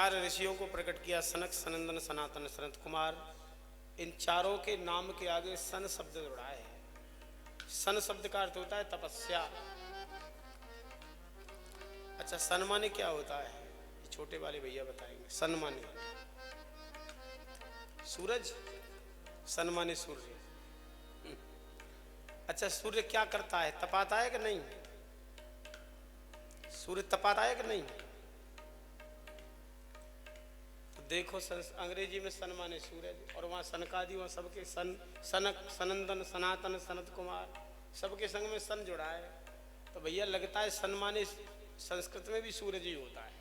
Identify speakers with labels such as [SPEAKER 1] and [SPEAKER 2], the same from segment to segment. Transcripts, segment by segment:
[SPEAKER 1] चार ऋषियों को प्रकट किया, सनक, सनंदन, सनातन, सनत कुमार। इन चारों के नाम के आगे सन शब्द जुड़ा है। सन शब्द का अर्थ होता है तपस्या। अच्छा, सन माने क्या होता है? ये छोटे वाले भैया बताएंगे। सन माने सूरज, सन माने सूर्य। अच्छा, सूर्य क्या करता है? तपाता है कि नहीं? सूर्य तपाता है कि नहीं? तो देखो, अंग्रेजी में सन माने सूरज, और वहां सनकादि, वहां सबके सन, सनक, सनंदन, सनातन, सनत कुमार, सबके संग में सन जुड़ा है। तो भैया लगता है सन माने संस्कृत में भी सूरज ही होता है।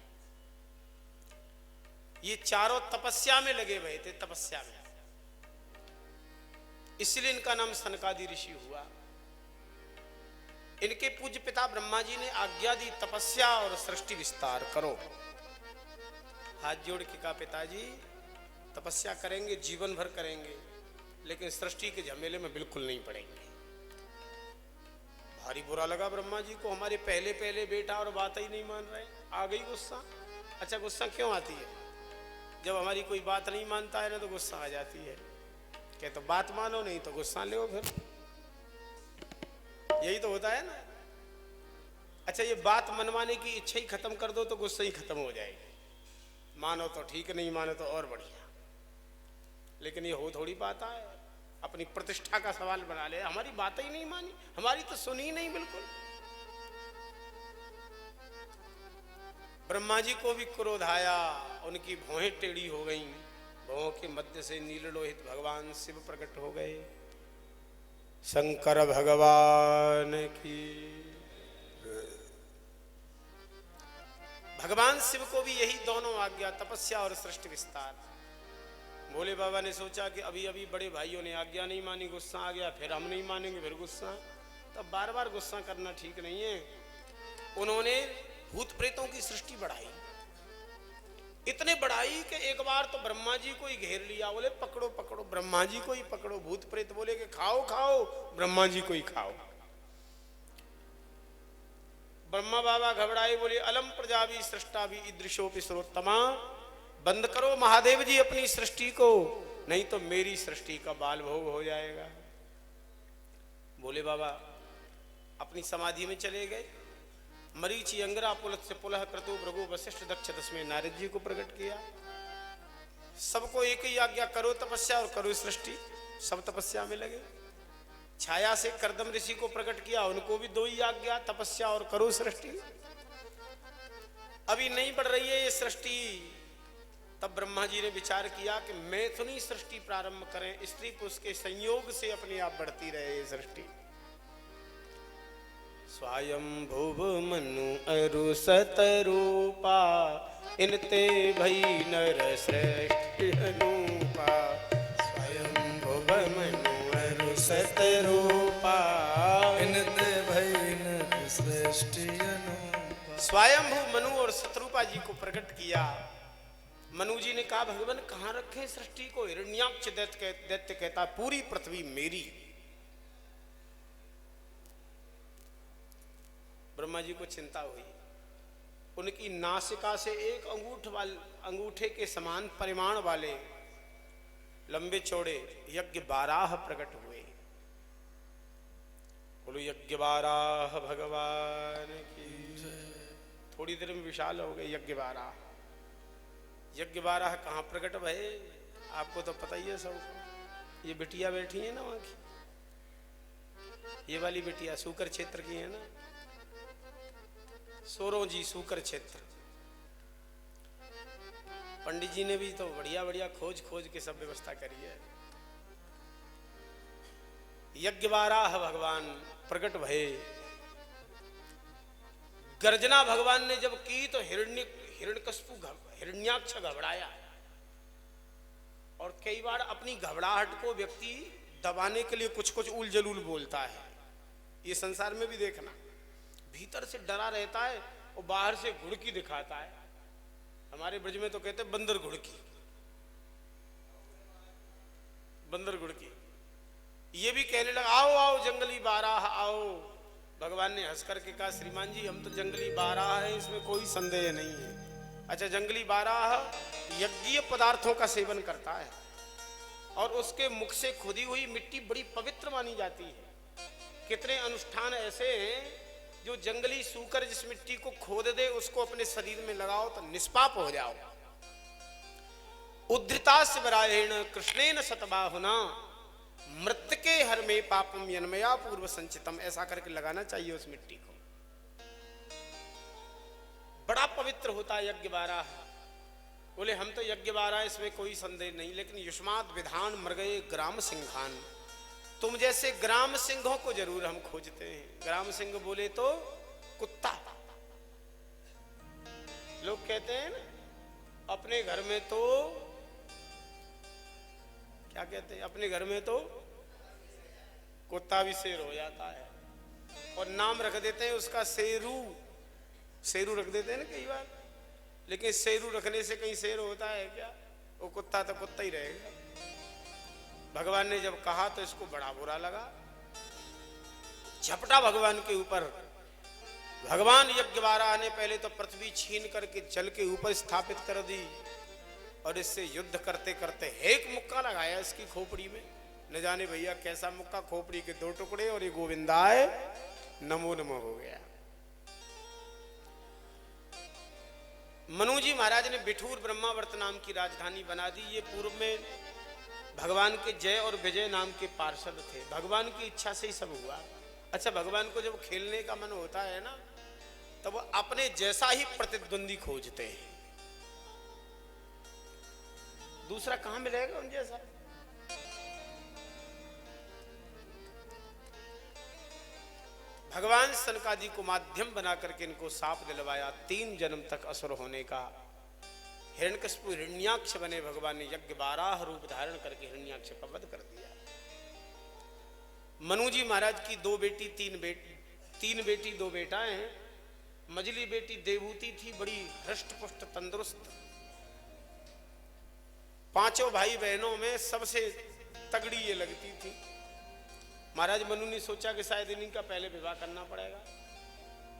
[SPEAKER 1] ये चारों तपस्या में लगे हुए थे, तपस्या में, इसलिए इनका नाम सनकादि ऋषि हुआ। इनके पूज्य पिता ब्रह्मा जी ने आज्ञा दी, तपस्या और सृष्टि विस्तार करो। हाथ जोड़ के कहा, पिताजी तपस्या करेंगे, जीवन भर करेंगे, लेकिन सृष्टि के झमेले में बिल्कुल नहीं पड़ेंगे। भारी बुरा लगा ब्रह्मा जी को, हमारे पहले पहले बेटा और बात ही नहीं मान रहे। आ गई गुस्सा। अच्छा, गुस्सा क्यों आती है? जब हमारी कोई बात नहीं मानता है ना, तो गुस्सा आ जाती है। क्या तो बात मानो, नहीं तो गुस्सा ले फिर, यही तो होता है ना। अच्छा, ये बात मनवाने की इच्छा ही खत्म कर दो तो गुस्सा ही खत्म हो जाएगी। मानो तो ठीक, नहीं मानो तो और बढ़िया। लेकिन ये हो थोड़ी पाता है। अपनी प्रतिष्ठा का सवाल बना ले, हमारी बात ही नहीं मानी, हमारी तो सुनी ही नहीं बिल्कुल। ब्रह्मा जी को भी क्रोध आया, उनकी भौहें टेढ़ी हो गईं। भौहों के मध्य से नीललोहित भगवान शिव प्रकट हो गए। शंकर भगवान की। भगवान शिव को भी यही दोनों आज्ञा, तपस्या और सृष्टि विस्तार। भोले बाबा ने सोचा कि अभी अभी बड़े भाइयों ने आज्ञा नहीं मानी, गुस्सा आ गया, फिर हम नहीं मानेंगे, फिर गुस्सा। तब बार बार गुस्सा करना ठीक नहीं है। उन्होंने भूत प्रेतों की सृष्टि बढ़ाई, इतने बढ़ाई कि एक बार तो ब्रह्मा जी को ही घेर लिया। बोले पकड़ो पकड़ो, ब्रह्मा जी को ही पकड़ो। भूत प्रेत बोले कि खाओ खाओ, ब्रह्मा जी को ही खाओ। ब्रह्मा बाबा घबराए, बोले अलम प्रजा भी सृष्टा भी ईदृशोपि सर्वोत्तमा। बंद करो महादेव जी अपनी सृष्टि को, नहीं तो मेरी सृष्टि का बाल भोग हो जाएगा। भोले बाबा अपनी समाधि में चले गए। मरीचि अंगरा पुलत से पुलह क्रतु भृगु वशिष्ठ दक्ष दसवें नारद जी को प्रकट किया। सबको एक ही आज्ञा, करो तपस्या और करो सृष्टि। सब तपस्या में लगे। छाया से करदम ऋषि को प्रकट किया, उनको भी दो ही आज्ञा, तपस्या और करो सृष्टि। अभी नहीं बढ़ रही है ये सृष्टि। तब ब्रह्मा जी ने विचार किया कि मैथुनी सृष्टि प्रारंभ करें, स्त्री पुरुष के संयोग से अपने आप बढ़ती रहे ये सृष्टि। स्वयंभुव मनु अरु सतरूपा, इनते भई नर श्रेष्ठ अनुपा। स्वयंभुव मनु अरु सतरूपा, इनते भई नर श्रेष्ठ अनुपा। स्वयंभू मनु और सतरूपा जी को प्रकट किया। मनु जी ने कहा, भगवान कहां रखे सृष्टि को? हिरण्याक्ष दैत्य कहता, पूरी पृथ्वी मेरी। ब्रह्मा जी को चिंता हुई। उनकी नासिका से एक अंगूठे के समान परिमाण वाले लंबे चौड़े यज्ञ बाराह प्रकट हुए। बोलो यज्ञ बाराह भगवान की। थोड़ी देर में विशाल हो गए यज्ञ बाराह। यज्ञ बाराह कहाँ प्रकट भये? आपको तो पता ही है सबको। ये बिटिया बैठी है ना वहां की, ये वाली बिटिया सूकर क्षेत्र की है ना, सोरो जी सूकर क्षेत्र। पंडित जी ने भी तो बढ़िया बढ़िया खोज खोज के सब व्यवस्था करी है। यज्ञ बाराह भगवान प्रकट भये। गर्जना भगवान ने जब की तो हिरण्यकश्यपु हिरण्याक्ष घबराया। और कई बार अपनी घबराहट को व्यक्ति दबाने के लिए कुछ कुछ उल जलूल बोलता है। ये संसार में भी देखना, भीतर से डरा रहता है और बाहर से घुड़की दिखाता है। हमारे ब्रज में तो कहते हैं बंदर घुड़की, बंदर घुड़की। ये भी कहने लगा, आओ आओ जंगली बाराह आओ। भगवान ने हंस करके कहा, श्रीमान जी हम तो जंगली बाराह हैं, इसमें कोई संदेह नहीं है। अच्छा, जंगली बारह यज्ञीय पदार्थों का सेवन करता है और उसके मुख से खुदी हुई मिट्टी बड़ी पवित्र मानी जाती है। कितने अनुष्ठान ऐसे हैं जो जंगली सूकर जिस मिट्टी को खोद दे उसको अपने शरीर में लगाओ तो निष्पाप हो जाओ। उद्धृता शिवरायण कृष्णेन शतबाहुना मृतके हर में पापम यन्मया पूर्व संचितम, ऐसा करके लगाना चाहिए उस मिट्टी को। बड़ा पवित्र होता है यज्ञ बारह। बोले हम तो यज्ञ बारह, इसमें कोई संदेह नहीं, लेकिन युष्मात विधान मृगये ग्राम सिंहान, तुम जैसे ग्राम सिंहों को जरूर हम खोजते हैं। ग्राम सिंह बोले तो कुत्ता। लोग कहते हैं ना अपने घर में तो क्या कहते हैं, अपने घर में तो कुत्ता भी शेर हो जाता है, और नाम रख देते हैं उसका शेरू। शेरू रख देते हैं ना कई बार, लेकिन शेरू रखने से कहीं शेर होता है क्या? वो कुत्ता तो कुत्ता ही रहेगा। भगवान ने जब कहा तो इसको बड़ा बुरा लगा, झपटा भगवान के ऊपर। भगवान यज्ञ बारह ने पहले तो पृथ्वी छीन करके जल के ऊपर स्थापित कर दी और इससे युद्ध करते करते एक मुक्का लगाया इसकी खोपड़ी में। न जाने भैया कैसा मुक्का, खोपड़ी के 2 टुकड़े और ये गोविंदाय नमो नमो हो गया। मनु जी महाराज ने बिठूर ब्रह्मावर्त नाम की राजधानी बना दी। ये पूर्व में भगवान के जय और विजय नाम के पार्षद थे। भगवान की इच्छा से ही सब हुआ। अच्छा, भगवान को जब खेलने का मन होता है ना, तब वो अपने जैसा ही प्रतिद्वंदी खोजते हैं। दूसरा कहां मिलेगा उन जैसा? भगवान सनकादि को माध्यम बना करके इनको साप दिलवाया 3 जन्म तक असुर होने का। हिरण्यकशिपु हिरण्याक्ष बने, भगवान ने यज्ञ बारह रूप धारण करके हिरण्याक्ष का वध कर दिया। मनु जी महाराज की 2 बेटी 3 बेटी 2 बेटाएं हैं। मझली बेटी देवहूति थी, बड़ी हृष्ट पुष्ट तंदुरुस्त। 5 भाई बहनों में सबसे तगड़ी ये लगती थी। महाराज मनु ने सोचा कि शायद इन्हीं का पहले विवाह करना पड़ेगा।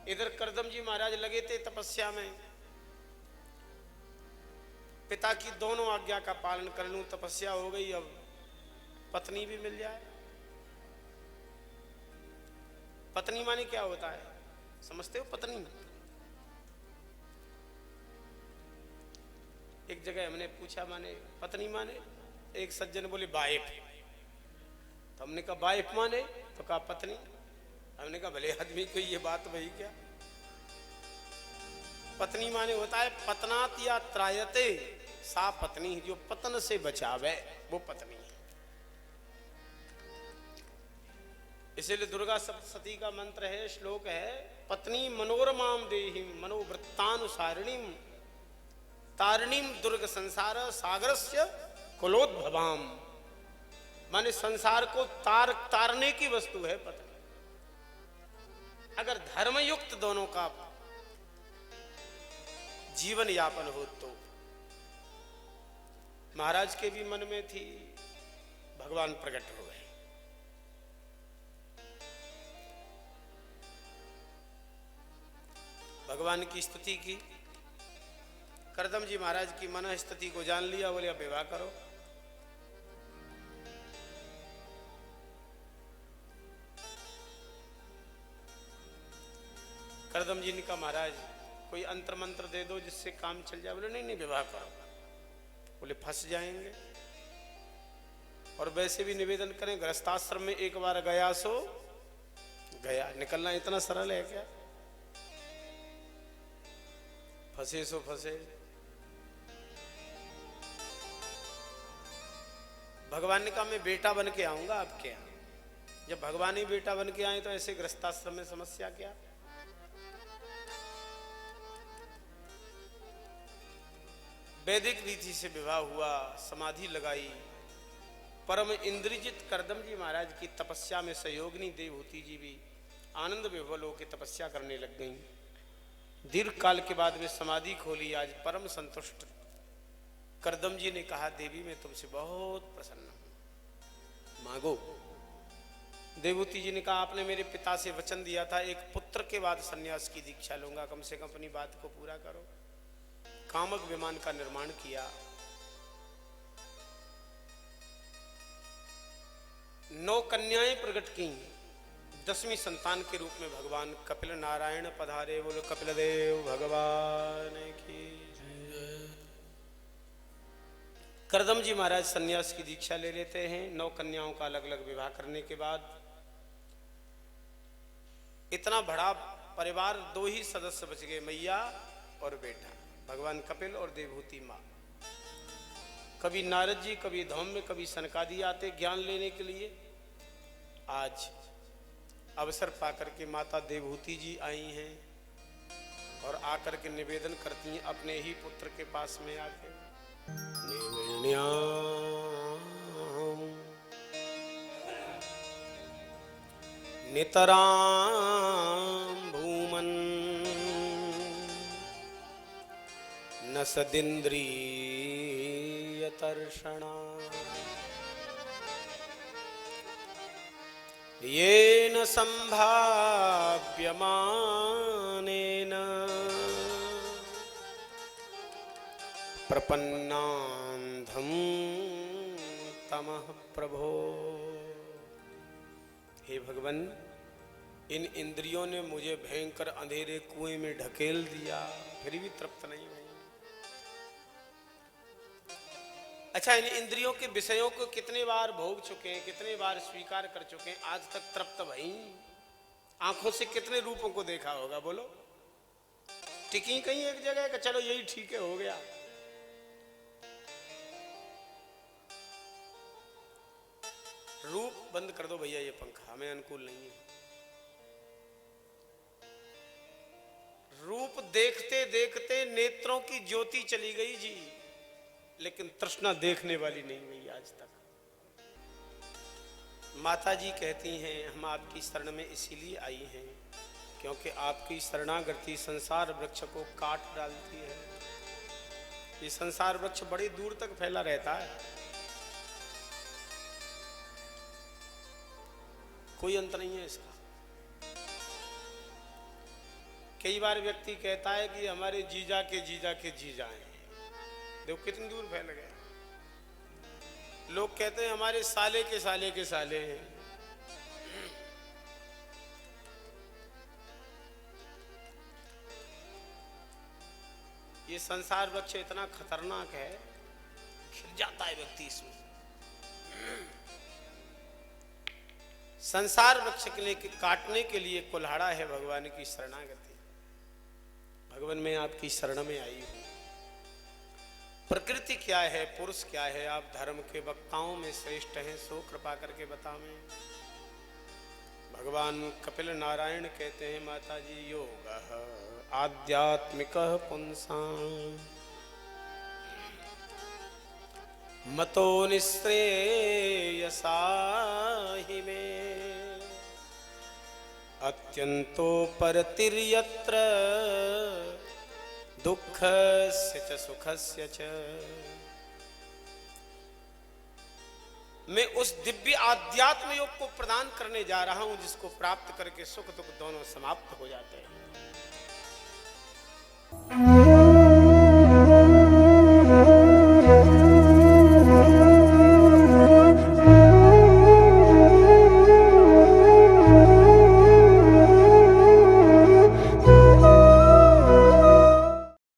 [SPEAKER 1] इधर करदम जी महाराज लगे थे तपस्या में, पिता की दोनों आज्ञा का पालन कर लूं, तपस्या हो गई, अब पत्नी भी मिल जाए। पत्नी माने क्या होता है समझते हो? पत्नी एक जगह हमने पूछा माने पत्नी माने, एक सज्जन बोले वाइफ। तो हमने कहा वाइफ माने, तो कहा पत्नी। हमने कहा भले आदमी को ये बात वही क्या? पत्नी माने होता है पतनात या त्रायते, सा पत्नी, जो पतन से बचावे वो पत्नी है। इसीलिए दुर्गा सप्तशती का मंत्र है, श्लोक है, पत्नी मनोरमाम देहि मनोवृत्तानुसारिणीम तारिणीम दुर्ग संसार सागरस्य कुलोद्भवाम। माने संसार को तारने की वस्तु है पत्नी। अगर धर्मयुक्त दोनों का जीवन यापन हो तो। महाराज के भी मन में थी, भगवान प्रकट हो गए। भगवान की स्तुति की, करदम जी महाराज की मन स्तुति को जान लिया, बोले अब विवाह करो। करदम जी ने कहा महाराज कोई अंतर मंत्र दे दो जिससे काम चल जाए। बोले नहीं नहीं विवाह करो। बोले फंस जाएंगे, और वैसे भी निवेदन करें गृहस्थाश्रम में एक बार गया सो गया, निकलना इतना सरल है क्या? फंसे सो फंसे। भगवान ने कहा मैं बेटा बन के आऊंगा आपके यहां। जब भगवान ही बेटा बन के आए तो ऐसे गृहस्थाश्रम में समस्या क्या? वैदिक रीति से विवाह हुआ, समाधि लगाई। परम इंद्रजित करदम जी महाराज की तपस्या में सहयोगिनी देवहूति जी भी आनंद विभोल होकर तपस्या करने लग गईं। दीर्घ काल के बाद में समाधि खोली। आज परम संतुष्ट करदम जी ने कहा देवी मैं तुमसे बहुत प्रसन्न हूं, मांगो। देवहूति जी ने कहा आपने मेरे पिता से वचन दिया था एक पुत्र के बाद सन्यास की दीक्षा लूंगा, कम से कम अपनी बात को पूरा करो। कामक विमान का निर्माण किया। 9 कन्याएं प्रकट की। 10वीं संतान के रूप में भगवान कपिल नारायण पधारे। बोलो कपिल देव भगवान की। करदम जी महाराज सन्यास की दीक्षा ले लेते हैं। 9 कन्याओं का अलग अलग विवाह करने के बाद इतना बड़ा परिवार, 2 ही सदस्य बच गए, मैया और बेटा, भगवान कपिल और देवहूति माँ। कभी नारद जी, कभी धौम्य, कभी सनकादि आते ज्ञान लेने के लिए। आज अवसर पाकर के माता देवहूति जी आई हैं और आकर के निवेदन करती हैं अपने ही पुत्र के पास में आके। नितरां भूमन् न सदिन्द्रियतर्षणा येन संभाव्यमानेन प्रपन्नान्धं तमः प्रभो। हे भगवान, इन इंद्रियों ने मुझे भयंकर अंधेरे कुएं में ढकेल दिया, फिर भी तृप्त नहीं हुई। अच्छा, इन इंद्रियों के विषयों को कितने बार भोग चुके हैं, कितने बार स्वीकार कर चुके हैं, आज तक तृप्त भई? आंखों से कितने रूपों को देखा होगा? बोलो, टिकी कहीं एक जगह का चलो यही ठीक है, हो गया। रूप बंद कर दो भैया, ये पंखा हमें अनुकूल नहीं है। रूप देखते देखते नेत्रों की ज्योति चली गई जी, लेकिन तृष्णा देखने वाली नहीं गई आज तक। माता जी कहती हैं हम आपकी शरण में इसीलिए आई हैं क्योंकि आपकी शरणागति संसार वृक्ष को काट डालती है। ये संसार वृक्ष बड़ी दूर तक फैला रहता है, कोई अंत नहीं है इसका। कई बार व्यक्ति कहता है कि हमारे जीजा के जीजा के जीजा हैं, देखो कितनी दूर फैल गए। लोग कहते हैं हमारे साले के साले के साले हैं। ये संसार वृक्ष इतना खतरनाक है, खिल जाता है व्यक्ति इसमें। संसार वृक्ष के लिए काटने के लिए कुल्हाड़ा है भगवान की शरणागति। भगवान मैं आपकी शरण में आई हूं। प्रकृति क्या है, पुरुष क्या है, आप धर्म के वक्ताओं में श्रेष्ठ हैं, सो कृपा करके बतावें। भगवान कपिल नारायण कहते हैं माता जी, योगः आध्यात्मिकः पुंसां मतो निःश्रेयसा हि मे अत्यंतो परतिर्यत्र दुःखस्य च सुखस्य च। मैं उस दिव्य आध्यात्म योग को प्रदान करने जा रहा हूं जिसको प्राप्त करके सुख दुख दोनों समाप्त हो जाते हैं।